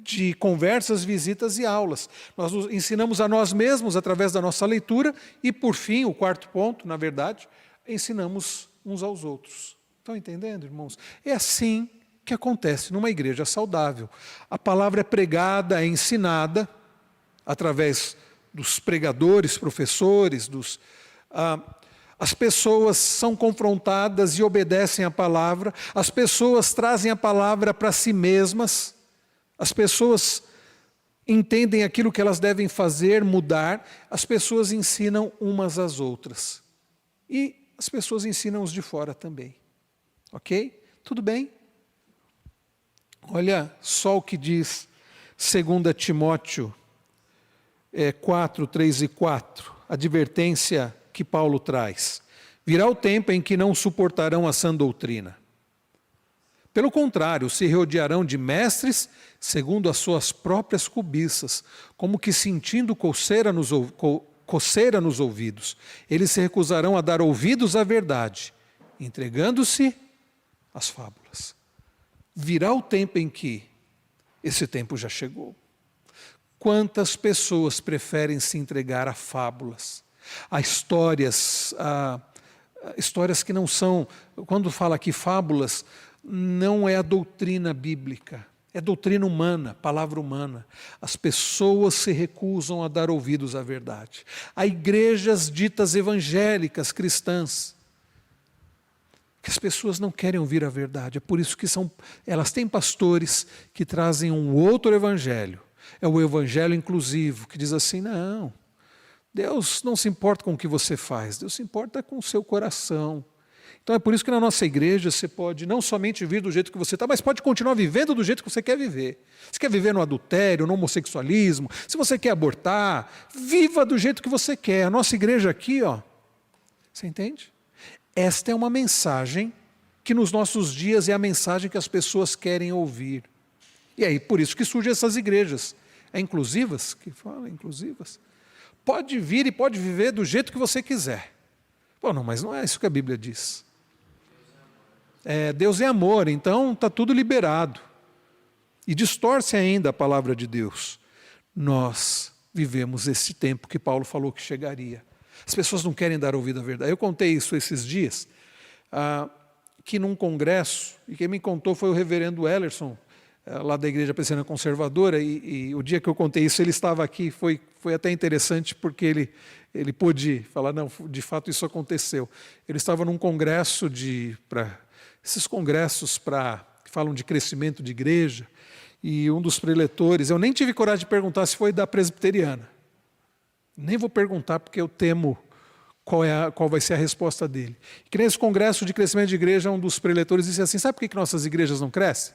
de conversas, visitas e aulas. Nós ensinamos a nós mesmos através da nossa leitura e, por fim, o quarto ponto, na verdade, ensinamos uns aos outros. Estão entendendo, irmãos? É assim que acontece numa igreja saudável. A palavra é pregada, é ensinada, através dos pregadores, professores, as pessoas são confrontadas e obedecem à palavra, as pessoas trazem a palavra para si mesmas, as pessoas entendem aquilo que elas devem fazer, mudar, as pessoas ensinam umas às outras. E as pessoas ensinam os de fora também. Ok? Tudo bem? Olha só o que diz 2 Timóteo 4, 3 e 4, a advertência que Paulo traz. Virá o tempo em que não suportarão a sã doutrina. Pelo contrário, se rodearão de mestres segundo as suas próprias cobiças, como que sentindo coceira nos ouvidos. Eles se recusarão a dar ouvidos à verdade, entregando-se às fábulas. Virá o tempo em que esse tempo já chegou. Quantas pessoas preferem se entregar a fábulas, a histórias que não são, quando fala aqui fábulas, não é a doutrina bíblica, é doutrina humana, palavra humana. As pessoas se recusam a dar ouvidos à verdade. Há igrejas ditas evangélicas, cristãs, que as pessoas não querem ouvir a verdade. É por isso que elas têm pastores que trazem um outro evangelho. É o evangelho inclusivo, que diz assim, não, Deus não se importa com o que você faz, Deus se importa com o seu coração. Então é por isso que na nossa igreja você pode não somente vir do jeito que você está, mas pode continuar vivendo do jeito que você quer viver. Você quer viver no adultério, no homossexualismo, se você quer abortar, viva do jeito que você quer. A nossa igreja aqui, você entende? Esta é uma mensagem que nos nossos dias é a mensagem que as pessoas querem ouvir. E aí, por isso que surgem essas igrejas. Inclusivas, que fala inclusivas. Pode vir e pode viver do jeito que você quiser. Bom, não, mas não é isso que a Bíblia diz. Deus é amor, então está tudo liberado. E distorce ainda a palavra de Deus. Nós vivemos esse tempo que Paulo falou que chegaria. As pessoas não querem dar ouvido à verdade. Eu contei isso esses dias, que num congresso, e quem me contou foi o reverendo Ellerson, lá da Igreja Presbiteriana Conservadora, e o dia que eu contei isso, ele estava aqui, foi até interessante, porque ele pôde falar, não, de fato isso aconteceu. Ele estava num congresso, esses congressos que falam de crescimento de igreja, e um dos preletores, eu nem tive coragem de perguntar se foi da presbiteriana. Nem vou perguntar, porque eu temo qual vai ser a resposta dele. Que nesse congresso de crescimento de igreja, um dos preletores disse assim, sabe por que nossas igrejas não crescem?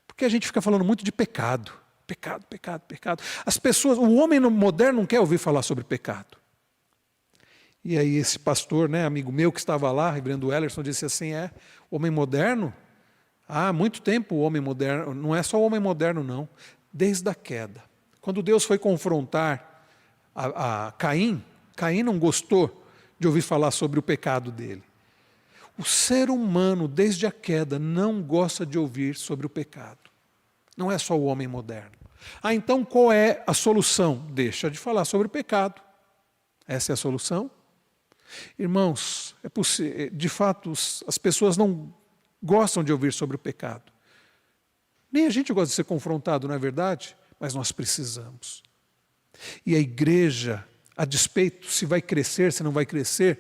Porque a gente fica falando muito de pecado. Pecado, pecado, pecado. As pessoas, o homem moderno não quer ouvir falar sobre pecado. E aí esse pastor, amigo meu que estava lá, reverendo Ellerson, disse assim, o homem moderno, há muito tempo o homem moderno, não é só o homem moderno não, desde a queda. Quando Deus foi confrontar a Caim, Caim não gostou de ouvir falar sobre o pecado dele. O ser humano, desde a queda, não gosta de ouvir sobre o pecado. Não é só o homem moderno. Então qual é a solução? Deixa de falar sobre o pecado. Essa é a solução? Irmãos, de fato, as pessoas não gostam de ouvir sobre o pecado. Nem a gente gosta de ser confrontado, não é verdade? Mas nós precisamos. E a igreja, a despeito se vai crescer, se não vai crescer,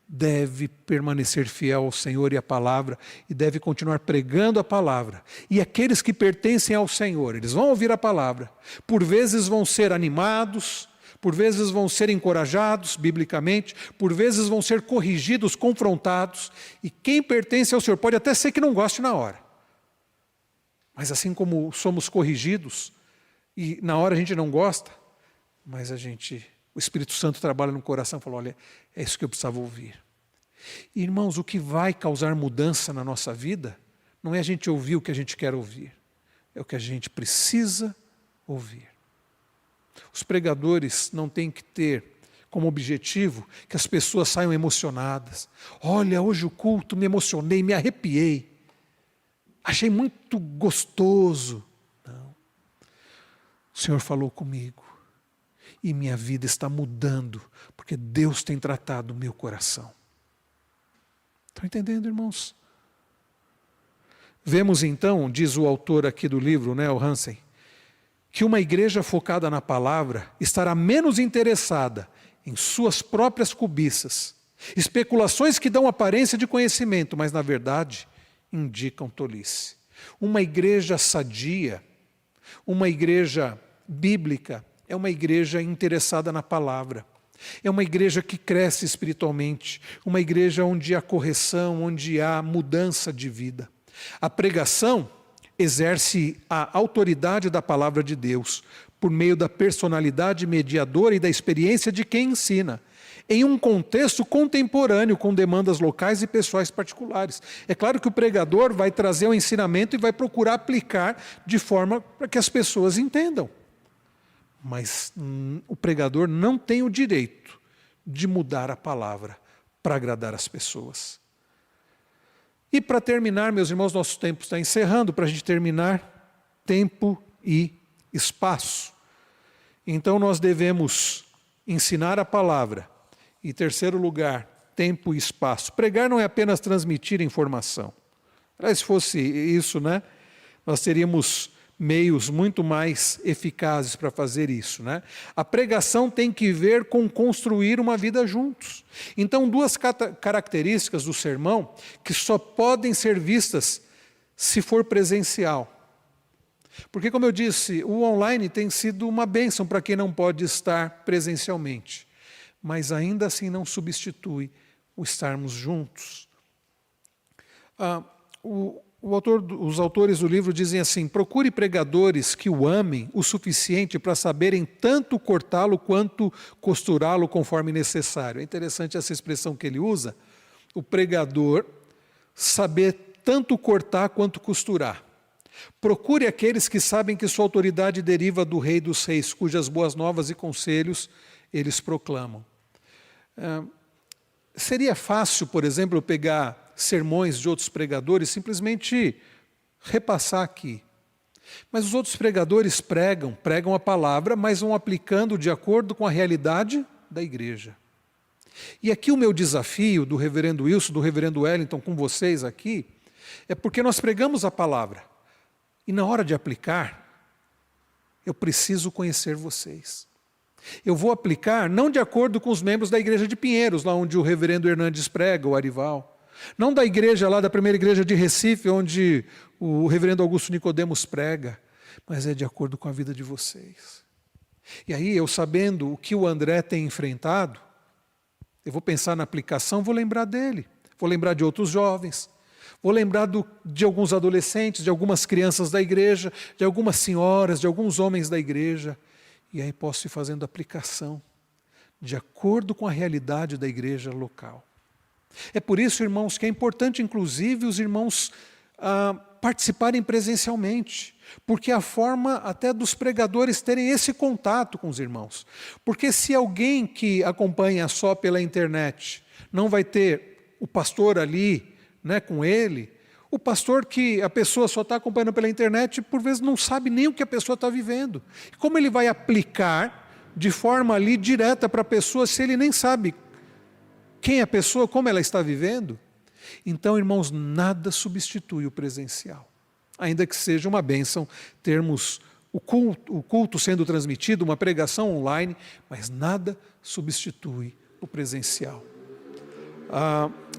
deve permanecer fiel ao Senhor e à palavra, e deve continuar pregando a palavra. E aqueles que pertencem ao Senhor, eles vão ouvir a palavra. Por vezes vão ser animados, por vezes vão ser encorajados biblicamente, por vezes vão ser corrigidos, confrontados. E quem pertence ao Senhor pode até ser que não goste na hora. Mas assim como somos corrigidos, e na hora a gente não gosta, mas o Espírito Santo trabalha no coração e fala, olha, é isso que eu precisava ouvir. E, irmãos, o que vai causar mudança na nossa vida, não é a gente ouvir o que a gente quer ouvir, é o que a gente precisa ouvir. Os pregadores não têm que ter como objetivo que as pessoas saiam emocionadas. Olha, hoje o culto me emocionei, me arrepiei. Achei muito gostoso. Não. O Senhor falou comigo. E minha vida está mudando, porque Deus tem tratado o meu coração. Estão entendendo, irmãos? Vemos então, diz o autor aqui do livro, o Hansen, que uma igreja focada na palavra estará menos interessada em suas próprias cobiças, especulações que dão aparência de conhecimento, mas na verdade indicam tolice. Uma igreja sadia, uma igreja bíblica, é uma igreja interessada na palavra. É uma igreja que cresce espiritualmente, uma igreja onde há correção, onde há mudança de vida. A pregação exerce a autoridade da palavra de Deus, por meio da personalidade mediadora e da experiência de quem ensina, em um contexto contemporâneo, com demandas locais e pessoais particulares. É claro que o pregador vai trazer o ensinamento e vai procurar aplicar de forma para que as pessoas entendam. Mas o pregador não tem o direito de mudar a palavra para agradar as pessoas. E para terminar, meus irmãos, nosso tempo está encerrando, para a gente terminar, tempo e espaço. Então nós devemos ensinar a palavra. E em terceiro lugar, tempo e espaço. Pregar não é apenas transmitir informação. Se fosse isso, nós teríamos meios muito mais eficazes para fazer isso. A pregação tem que ver com construir uma vida juntos. Então, duas características do sermão que só podem ser vistas se for presencial. Porque, como eu disse, o online tem sido uma bênção para quem não pode estar presencialmente. Mas ainda assim não substitui o estarmos juntos. Os autores do livro dizem assim: procure pregadores que o amem o suficiente para saberem tanto cortá-lo quanto costurá-lo conforme necessário. É interessante essa expressão que ele usa, o pregador saber tanto cortar quanto costurar. Procure aqueles que sabem que sua autoridade deriva do Rei dos Reis, cujas boas novas e conselhos eles proclamam. Seria fácil, por exemplo, pegar sermões de outros pregadores, simplesmente repassar aqui. Mas os outros pregadores pregam a palavra, mas vão aplicando de acordo com a realidade da igreja. E aqui o meu desafio do reverendo Wilson, do reverendo Wellington, com vocês aqui, é porque nós pregamos a palavra. E na hora de aplicar, eu preciso conhecer vocês. Eu vou aplicar não de acordo com os membros da igreja de Pinheiros, lá onde o reverendo Hernandes prega, o Arival. Não da igreja lá, da primeira igreja de Recife, onde o reverendo Augusto Nicodemos prega, mas é de acordo com a vida de vocês. E aí, eu sabendo o que o André tem enfrentado, eu vou pensar na aplicação, vou lembrar dele, vou lembrar de outros jovens, vou lembrar de alguns adolescentes, de algumas crianças da igreja, de algumas senhoras, de alguns homens da igreja, e aí posso ir fazendo aplicação, de acordo com a realidade da igreja local. É por isso, irmãos, que é importante, inclusive, os irmãos participarem presencialmente, porque é a forma até dos pregadores terem esse contato com os irmãos. Porque se alguém que acompanha só pela internet não vai ter o pastor ali, né, com ele, o pastor que a pessoa só está acompanhando pela internet, por vezes não sabe nem o que a pessoa está vivendo. Como ele vai aplicar de forma ali direta para a pessoa, se ele nem sabe quem é a pessoa, como ela está vivendo? Então, irmãos, nada substitui o presencial. Ainda que seja uma bênção termos o culto sendo transmitido, uma pregação online, mas nada substitui o presencial.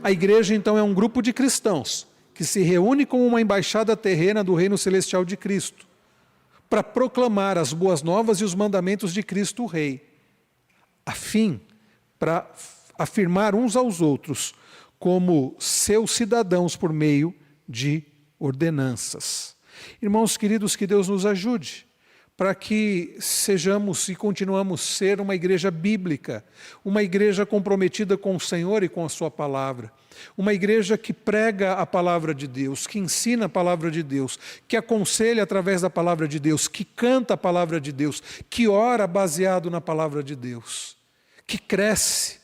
A igreja, então, é um grupo de cristãos que se reúne como uma embaixada terrena do reino celestial de Cristo, para proclamar as boas novas e os mandamentos de Cristo o Rei, a fim para afirmar uns aos outros como seus cidadãos por meio de ordenanças. Irmãos queridos, que Deus nos ajude para que sejamos e continuamos a ser uma igreja bíblica, uma igreja comprometida com o Senhor e com a sua palavra, uma igreja que prega a palavra de Deus, que ensina a palavra de Deus, que aconselha através da palavra de Deus, que canta a palavra de Deus, que ora baseado na palavra de Deus, que cresce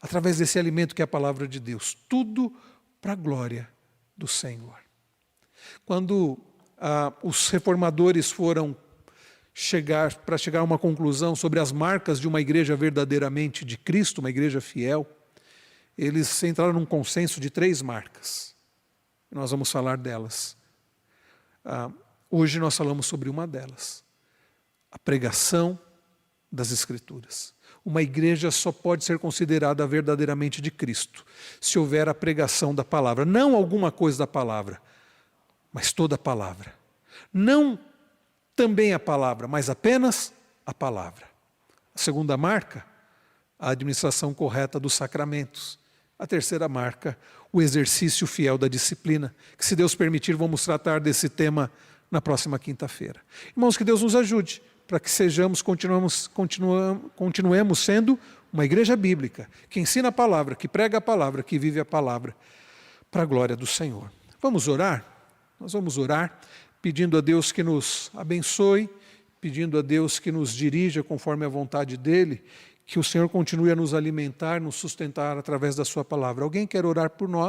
através desse alimento que é a palavra de Deus, tudo para a glória do Senhor. Quando os reformadores foram chegar a uma conclusão sobre as marcas de uma igreja verdadeiramente de Cristo, uma igreja fiel, eles entraram num consenso de 3 marcas. Nós vamos falar delas. Hoje nós falamos sobre uma delas, a pregação das Escrituras. Uma igreja só pode ser considerada verdadeiramente de Cristo se houver a pregação da palavra, não alguma coisa da palavra, mas toda a palavra. Não também a palavra, mas apenas a palavra. A segunda marca, a administração correta dos sacramentos. A terceira marca, o exercício fiel da disciplina, que, se Deus permitir, vamos tratar desse tema na próxima quinta-feira. Irmãos, que Deus nos ajude para que continuemos sendo uma igreja bíblica, que ensina a palavra, que prega a palavra, que vive a palavra, para a glória do Senhor. Vamos orar? Nós vamos orar pedindo a Deus que nos abençoe, pedindo a Deus que nos dirija conforme a vontade dEle, que o Senhor continue a nos alimentar, nos sustentar através da sua palavra. Alguém quer orar por nós?